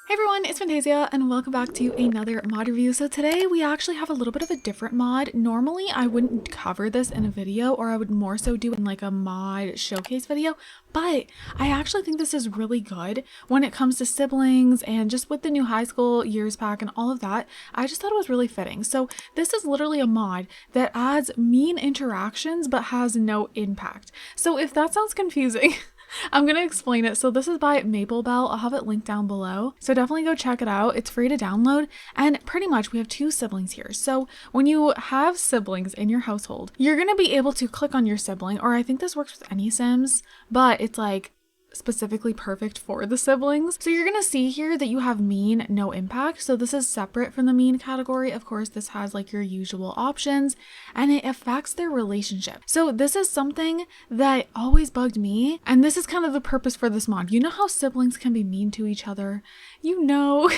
Hey everyone, it's Fantayzia and welcome back to another mod review. So today we actually have a little bit of a different mod. Normally I wouldn't cover this in a video, or I would more so do it in like a mod showcase video, but I actually think this is really good when it comes to siblings and just with the new high school years pack and all of that. I just thought it was really fitting. So this is literally a mod that adds mean interactions but has no impact. So if that sounds confusing, I'm going to explain it. So this is by Maple Bell. I'll have it linked down below. So definitely go check it out. It's free to download. And pretty much we have two siblings here. So when you have siblings in your household, you're going to be able to click on your sibling, or I think this works with any Sims, but it's like specifically perfect for the siblings. So you're gonna see here that you have mean, no impact. So this is separate from the mean category. Of course, this has like your usual options and it affects their relationship. So this is something that always bugged me, and this is kind of the purpose for this mod. You know how siblings can be mean to each other? You know,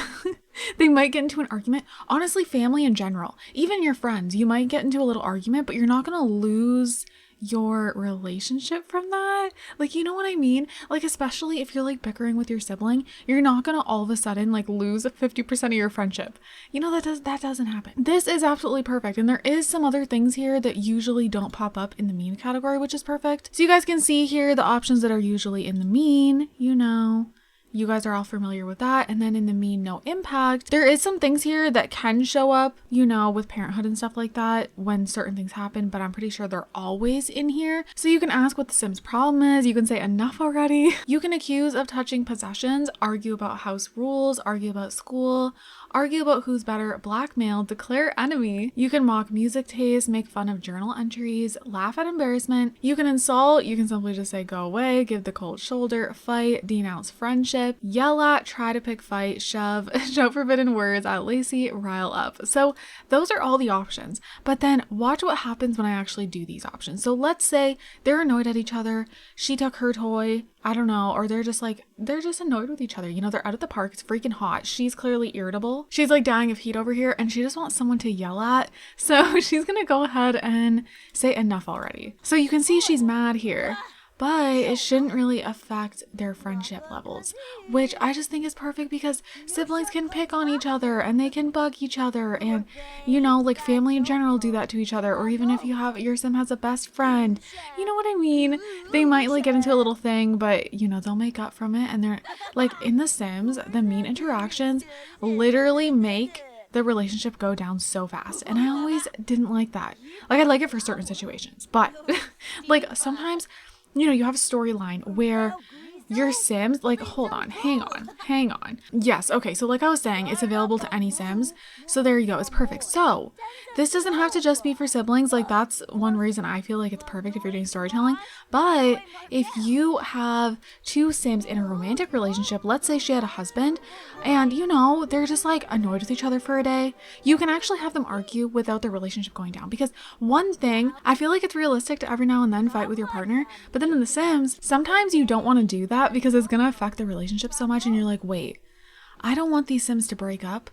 they might get into an argument. Honestly, family in general, even your friends, you might get into a little argument, but you're not gonna lose your relationship from that. Like, you know what I mean? Like, especially if you're like bickering with your sibling, you're not gonna all of a sudden like lose 50% of your friendship. You know, that doesn't happen. This is absolutely perfect. And there is some other things here that usually don't pop up in the mean category, which is perfect. So you guys can see here the options that are usually in the mean, you know. You guys are all familiar with that. And then in the mean, no impact, there is some things here that can show up, you know, with parenthood and stuff like that when certain things happen, but I'm pretty sure they're always in here. So you can ask what the Sims problem is. You can say enough already. You can accuse of touching possessions, argue about house rules, argue about school, argue about who's better, blackmail, declare enemy. You can mock music taste, make fun of journal entries, laugh at embarrassment. You can insult, you can simply just say go away, give the cold shoulder, fight, denounce friendship, yell at, try to pick fight, shove, shout forbidden words at Lacey, rile up. So those are all the options. But then watch what happens when I actually do these options. So let's say they're annoyed at each other. She took her toy, I don't know, or they're just annoyed with each other. You know, they're out at the park, it's freaking hot. She's clearly irritable. She's like dying of heat over here and she just wants someone to yell at. So she's gonna go ahead and say enough already. So you can see she's mad here, but it shouldn't really affect their friendship levels, which I just think is perfect because siblings can pick on each other and they can bug each other, and you know, like family in general do that to each other. Or even if you have, your sim has a best friend, you know what I mean? They might like get into a little thing, but you know, they'll make up from it. And they're like, in the Sims, the mean interactions literally make the relationship go down so fast, and I always didn't like that. Like, I like it for certain situations, but like sometimes, you know, you have a storyline where your Sims, like, hold on, hang on. Yes, okay, so like I was saying, it's available to any Sims. So there you go, it's perfect. So this doesn't have to just be for siblings. Like, that's one reason I feel like it's perfect if you're doing storytelling. But if you have two Sims in a romantic relationship, let's say she had a husband and, you know, they're just like annoyed with each other for a day, you can actually have them argue without their relationship going down. Because one thing, I feel like it's realistic to every now and then fight with your partner, but then in The Sims, sometimes you don't want to do that because it's going to affect the relationship so much, and you're like, wait, I don't want these Sims to break up,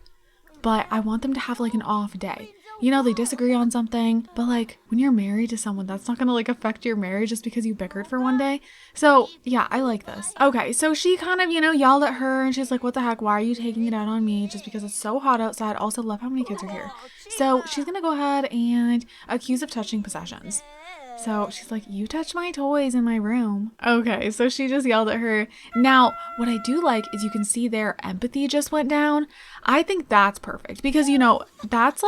but I want them to have like an off day. You know, they disagree on something, but like when you're married to someone, that's not going to like affect your marriage just because you bickered for one day. So yeah, I like this. Okay, so she kind of, you know, yelled at her and she's like, what the heck, why are you taking it out on me just because it's so hot outside? Also, love how many kids are here. So she's going to go ahead and accuse of touching possessions. So she's like, you touched my toys in my room. Okay, so she just yelled at her. Now, what I do like is you can see their empathy just went down. I think that's perfect because, you know, that's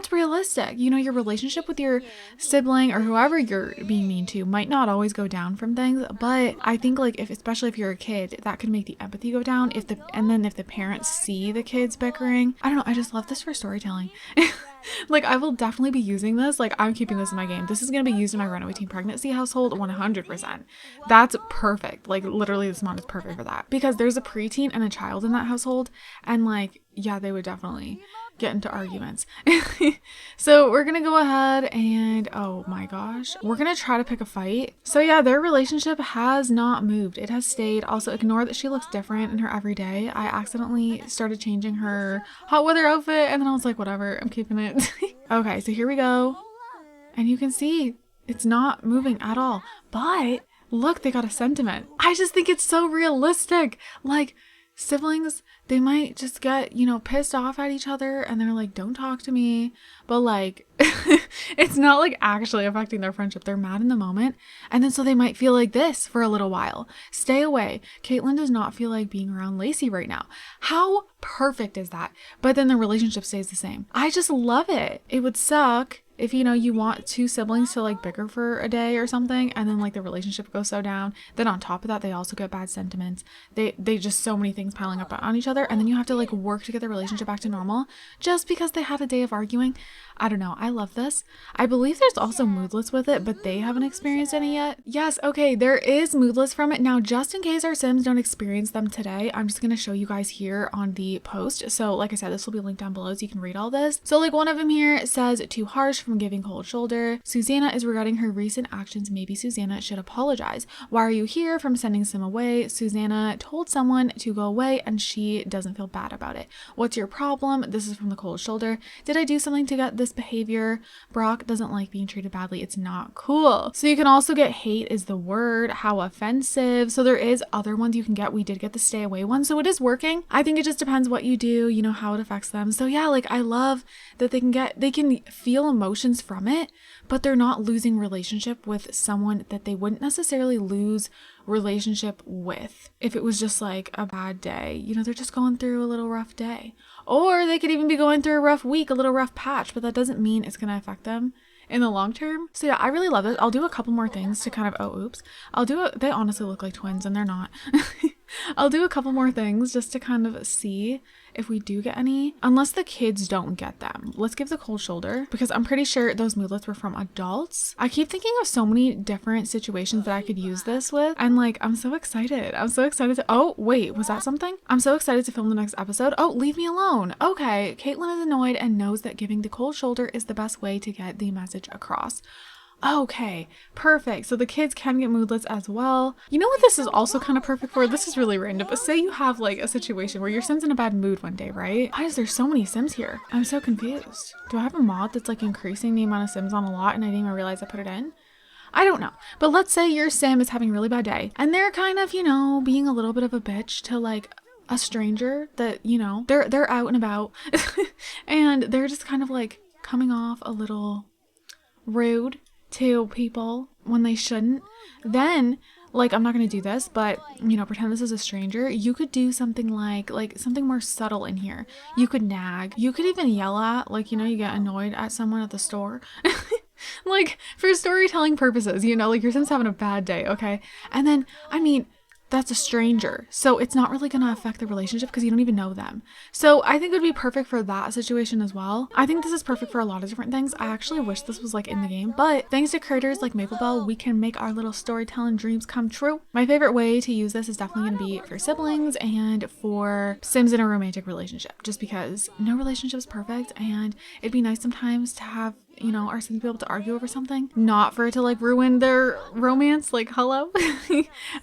realistic. You know, your relationship with your sibling or whoever you're being mean to might not always go down from things, but I think like especially if you're a kid, that could make the empathy go down and then if the parents see the kids bickering. I don't know, I just love this for storytelling. Like, I will definitely be using this. Like, I'm keeping this in my game. This is going to be used in my runaway teen pregnancy household 100%. That's perfect. Like, literally, this mod is perfect for that. Because there's a preteen and a child in that household. And, like, yeah, they would definitely get into arguments. So we're gonna go ahead and, oh my gosh, we're gonna try to pick a fight. So yeah, their relationship has not moved. It has stayed. Also, ignore that she looks different in her everyday. I accidentally started changing her hot weather outfit and then I was like, whatever, I'm keeping it. Okay, so here we go. And you can see it's not moving at all. But Look, they got a sentiment. I just think it's so realistic. Like, siblings, they might just get, you know, pissed off at each other and they're like, don't talk to me. But like, it's not like actually affecting their friendship. They're mad in the moment. And then so they might feel like this for a little while. Stay away. Caitlin does not feel like being around Lacey right now. How perfect is that? But then the relationship stays the same. I just love it. It would suck if, you know, you want two siblings to like bicker for a day or something and then like the relationship goes so down. Then on top of that, they also get bad sentiments. They just so many things piling up on each other. And then you have to like work to get the relationship back to normal just because they had a day of arguing. I don't know. I love this. I believe there's also moodless with it, but they haven't experienced any yet. Yes. Okay. There is moodless from it. Now, just in case our Sims don't experience them today, I'm just going to show you guys here on the post. So like I said, this will be linked down below so you can read all this. So like one of them here says too harsh from giving cold shoulder. Susanna is regretting her recent actions. Maybe Susanna should apologize. Why are you here from sending Sim away? Susanna told someone to go away and she doesn't feel bad about it. What's your problem? This is from the cold shoulder. Did I do something to get this behavior? Brock doesn't like being treated badly. It's not cool. So you can also get hate is the word. How offensive. So there is other ones you can get. We did get the stay away one. So it is working. I think it just depends what you do, you know, how it affects them. So yeah, like I love that they can feel emotions from it, but they're not losing relationship with someone that they wouldn't necessarily lose relationship with if it was just like a bad day. You know, they're just going through a little rough day, or they could even be going through a rough week, a little rough patch, but that doesn't mean it's going to affect them in the long term. So yeah, I really love it. I'll do a couple more things to kind of, they honestly look like twins and they're not. I'll do a couple more things just to kind of see if we do get any, unless the kids don't get them. Let's give the cold shoulder because I'm pretty sure those moodlets were from adults. I keep thinking of so many different situations that I could use this with. And like, I'm so excited. I'm so excited to, oh wait, was that something? I'm so excited to film the next episode. Oh, leave me alone. Okay. Caitlin is annoyed and knows that giving the cold shoulder is the best way to get the message across. Okay, perfect. So the kids can get moodlets as well. You know what this is also kind of perfect for? This is really random, but say you have like a situation where your Sim's in a bad mood one day, right? Why is there so many Sims here? I'm so confused. Do I have a mod that's like increasing the amount of Sims on a lot and I didn't even realize I put it in? I don't know. But let's say your Sim is having a really bad day and they're kind of, you know, being a little bit of a bitch to like a stranger that, you know, they're out and about and they're just kind of like coming off a little rude to people when they shouldn't. Then like, I'm not going to do this, but you know, pretend this is a stranger. You could do something like something more subtle in here. You could nag. You could even yell at, like, you know, you get annoyed at someone at the store. Like for storytelling purposes, you know, like your Sim's having a bad day. Okay. And then, I mean, that's a stranger. So it's not really going to affect the relationship because you don't even know them. So I think it would be perfect for that situation as well. I think this is perfect for a lot of different things. I actually wish this was like in the game, but thanks to creators like Maplebell, we can make our little storytelling dreams come true. My favorite way to use this is definitely going to be for siblings and for Sims in a romantic relationship, just because no relationship is perfect and it'd be nice sometimes to have, you know, our Sims be able to argue over something, not for it to like ruin their romance. Like, hello.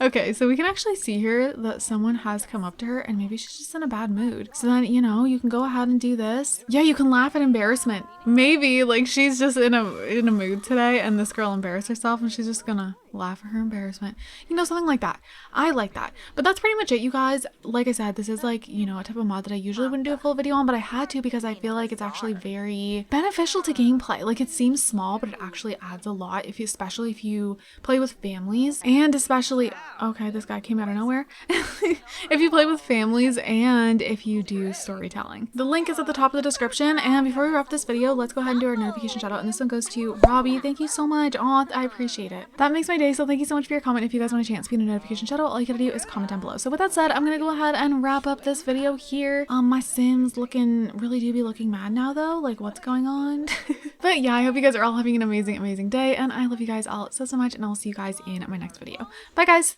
Okay, so we can actually see here that someone has come up to her and maybe she's just in a bad mood. So then, you know, you can go ahead and do this. Yeah, you can laugh at embarrassment. Maybe like she's just in a mood today and this girl embarrassed herself and she's just gonna laugh at her embarrassment. You know, something like that. I like that. But that's pretty much it, you guys. Like I said, this is like, you know, a type of mod that I usually wouldn't do a full video on, but I had to because I feel like it's actually very beneficial to gameplay. Like, it seems small, but it actually adds a lot, especially if you play with families, and especially, okay, this guy came out of nowhere. If you play with families and if you do storytelling. The link is at the top of the description. And before we wrap this video, let's go ahead and do our notification shout out. And this one goes to Robbie. Thank you so much. Oh, I appreciate it. That makes my day. So thank you so much for your comment. If you guys want a chance to be in a notification shout out, all you gotta do is comment down below. So with that said, I'm gonna go ahead and wrap up this video here. My Sims really do be looking mad now though. Like, what's going on? But yeah, I hope you guys are all having an amazing day, and I love you guys all so much, and I'll see you guys in my next video. Bye guys.